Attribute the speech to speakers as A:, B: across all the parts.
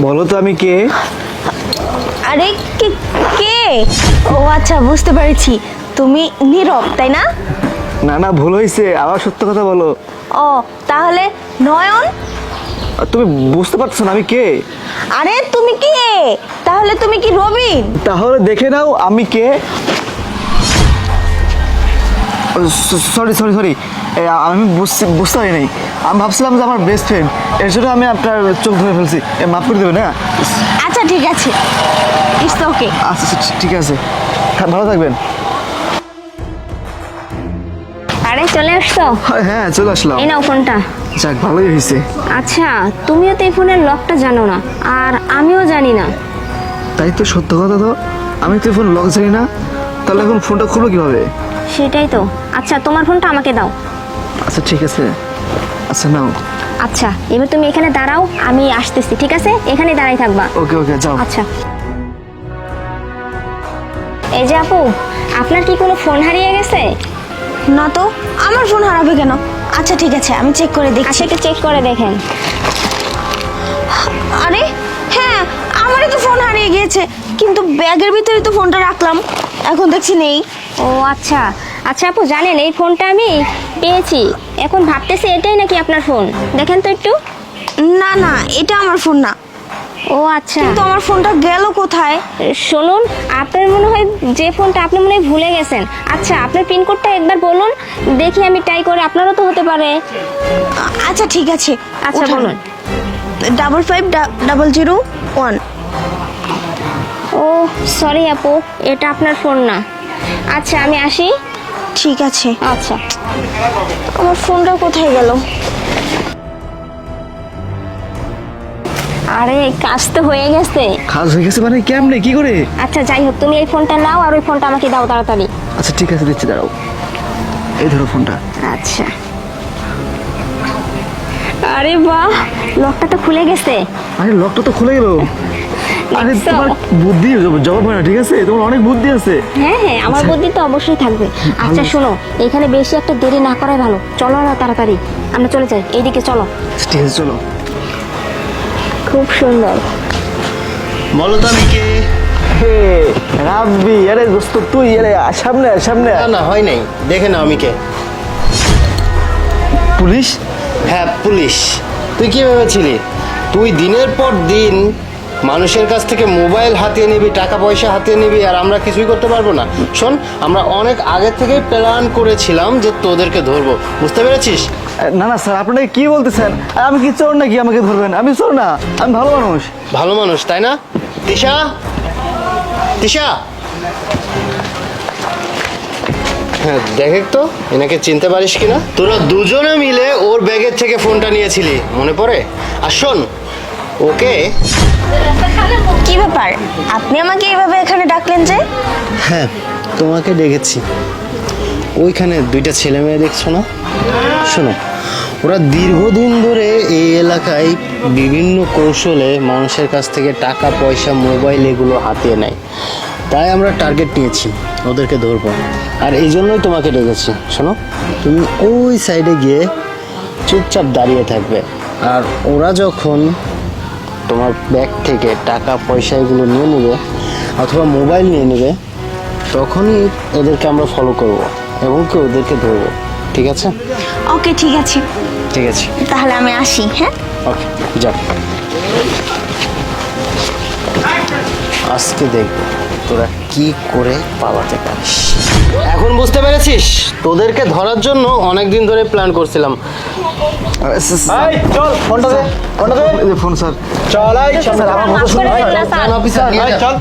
A: বলো তো আমি কে?
B: আরে কে কে? ও আচ্ছা, বুঝতে পেরেছি, তুমি নীরব তাই না?
A: না না, ভুল হয়েছে, আবার সত্য কথা বলো।
B: ও তাহলে নয়ন।
A: তুমি বুঝতে পারছো না আমি কে?
B: আরে তুমি কে? তাহলে তুমি কি রবিন?
A: তাহলে দেখে নাও আমি কে। সরি সরি সরি, আমি বুঝতে পারি নাই। আমি ভাবছিলাম যে আমার বেস্ট ফ্রেন্ড, এর জন্য আমি আপনার চোখ ধরে ফেলছি। মাফ করে দেবেন। হ্যাঁ
B: আচ্ছা ঠিক আছে, ইটস ওকে।
A: আচ্ছা ঠিক আছে, ভালো থাকবেন।
C: আরে চলে আসছো?
A: হ্যাঁ চলে আসলাম।
C: এই নাও ফোনটা।
A: যাক, ভালোই হয়েছে।
C: আচ্ছা, তুমিও তো এই ফোনের লকটা জানো না, আর আমিও জানি না।
A: তাই তো, সত্য কথা তো, আমি তো ফোন লক জানি না, তাহলে এখন ফোনটা খুলবো কিভাবে?
C: সেটাই তো। আচ্ছা, তোমার ফোনটা আমাকে দাও।
A: আচ্ছা ঠিক আছে, আচ্ছা নাও।
C: আচ্ছা, এবার তুমি এখানে দাঁড়াও, আমি আসতেছি, ঠিক আছে? এখানে দাঁড়াই থাকবা।
A: ওকে ওকে, যাও।
C: আচ্ছা। এই যে আপু, আপনার কি কোনো ফোন হারিয়ে গেছে?
B: না তো, আমার ফোন হারাবে কেন? আচ্ছা ঠিক আছে, আমি চেক করে দেখছি।
C: আচ্ছা, একটু চেক করে দেখেন।
B: আরে হ্যাঁ, আমারই তো ফোন হারিয়ে গিয়েছে, কিন্তু ব্যাগের ভিতরে তো ফোনটা রাখলাম, এখন দেখছি নেই।
C: ও আচ্ছা। আচ্ছা আপু, জানেন এই ফোনটা আমি পেয়েছি, এখন ভাবতেছি এটাই নাকি আপনার ফোন। দেখেন তো একটু।
B: না না, এটা আমার ফোন না।
C: ও আচ্ছা।
B: কিন্তু আমার ফোনটা গেল কোথায়?
C: শুনুন, আপনার মনে হয় যে ফোনটা আপনি মনে হয় ভুলে গেছেন। আচ্ছা, আপনার পিনকোডটা একবার বলুন, দেখি আমি ট্রাই করে, আপনারও তো হতে পারে।
B: আচ্ছা ঠিক আছে,
C: আচ্ছা বলুন।
B: 550001।
C: ও সরি আপু, এটা আপনার ফোন না। আচ্ছা, আমি আসি।
B: ঠিক আছে।
C: আচ্ছা।
B: আমার ফোনটা কোথায় গেল?
C: আরে কাজ তো হয়ে গেছে।
A: কাজ হয়ে গেছে মানে কেমনে, কি করে?
C: আচ্ছা যাই হোক, তুমি এই ফোনটা নাও, আর ওই ফোনটা আমাকে দাও তাড়াতাড়ি।
A: আচ্ছা ঠিক আছে, দিচ্ছি, দাঁড়াও। এই ধরো ফোনটা।
C: আচ্ছা। আরে বাহ, লকটা তো খুলে গেছে।
A: আরে লকটা তো খুলে গেল। আরে
C: দেখছো?
A: তোমার বুদ্ধি জবাব হয় না, ঠিক আছে, তোমার অনেক বুদ্ধি আছে।
C: হ্যাঁ হ্যাঁ, আমার বুদ্ধি তো অবশ্যই থাকবে। আচ্ছা শোনো, এখানে বেশি একটা দেরি না করাই ভালো, চলো না তাড়াতাড়ি আমরা চলে যাই, এইদিকে চলো।
A: আচ্ছা, ঠিক আছে চলো।
C: খুব সুন্দর।
D: বলো তো আমি কে?
A: হে রাব্বি, আরে দোস্ত তুই, আরে সামনে সামনে।
D: না না, হয় নাই, দেখে নাও আমি কে।
A: পুলিশ?
D: হ্যাঁ পুলিশ। তুই কি ভেবেছিলি তুই দিনের পর দিন মানুষের কাছ থেকে মোবাইল হাতিয়ে নিবি, টাকা পয়সা হাতিয়ে নিবি, আর আমরা কিছুই করতে পারবো না? শোন, আমরা অনেক আগে থেকেই প্ল্যান করেছিলাম যে তোদেরকে ধরবো, বুঝতে পেরেছিস?
A: না না স্যার, আপনাকে কি বলতেছেন? আর আমি কি চোর নাকি আমাকে ধরবেন? আমি চোর না, আমি ভালো মানুষ।
D: ভালো মানুষ তাই না? তিশা, তিশা, হ্যাঁ দেখে তো এনাকে চিনতে পারিস কিনা। তোরা দুজনে মিলে ওর ব্যাগের থেকে ফোনটা নিয়েছিলি, মনে পড়ে? আর শোন, ওকে।
B: কি ব্যাপার, আপনি আমাকে এইভাবে এখানে ডাকলেন যে?
D: হ্যাঁ, তোমাকে ডেকেছি। ওইখানে দুইটা ছেলে মেয়ে দেখছো না? শোনো, ওরা দীর্ঘদিন ধরে এই এলাকায় বিভিন্ন কৌশলে মানুষের কাছ থেকে টাকা পয়সা মোবাইল এগুলো হাতিয়ে নেয়, তাই আমরা টার্গেট নিয়েছি, ওদেরকে ধরবো। আর এই জন্যই তোমাকে ডেকেছি। শোনো, তুমি ওই সাইডে গিয়ে চুপচাপ দাঁড়িয়ে থাকবে, আর ওরা যখন তোমার ব্যাগ থেকে টাকা পয়সা এগুলো নিয়ে নেবে অথবা মোবাইল নিয়ে নেবে, তখনই ওদেরকে আমরা ফলো করব এবং কি ওদেরকে ধরবো, ঠিক আছে?
B: ওকে ঠিক আছে,
D: ঠিক আছে,
B: তাহলে আমি আসি। হ্যাঁ
D: ওকে, যাও। আজকে দেখব তোরা কি করে পালাতে পারিস। এখন বুঝতে পেরেছিস? তোদেরকে ধরার জন্য অনেক দিন ধরে প্ল্যান করছিলাম।
A: চল ফোনটা দে, ফোনটা দে। Phone sir. চল স্যার, আমার কথা শুনুন।
D: অফিসার নিয়ে যা।
A: চল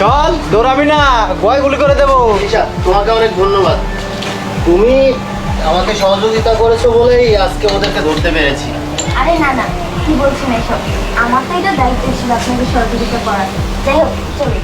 A: চল, দৌড়াবি না, গয় গুলি করে দেবো।
D: তিশা, তোমাকে অনেক ধন্যবাদ, তুমি আমাকে সহযোগিতা করেছো বলেই আজকে ওদেরকে ধরতে পেরেছি।
B: আরে না না, কি বলছেন এসব? আমার তো এটা দায়িত্ব ছিল আপনাকে সহযোগিতা করার। যাই হোক, চলুন।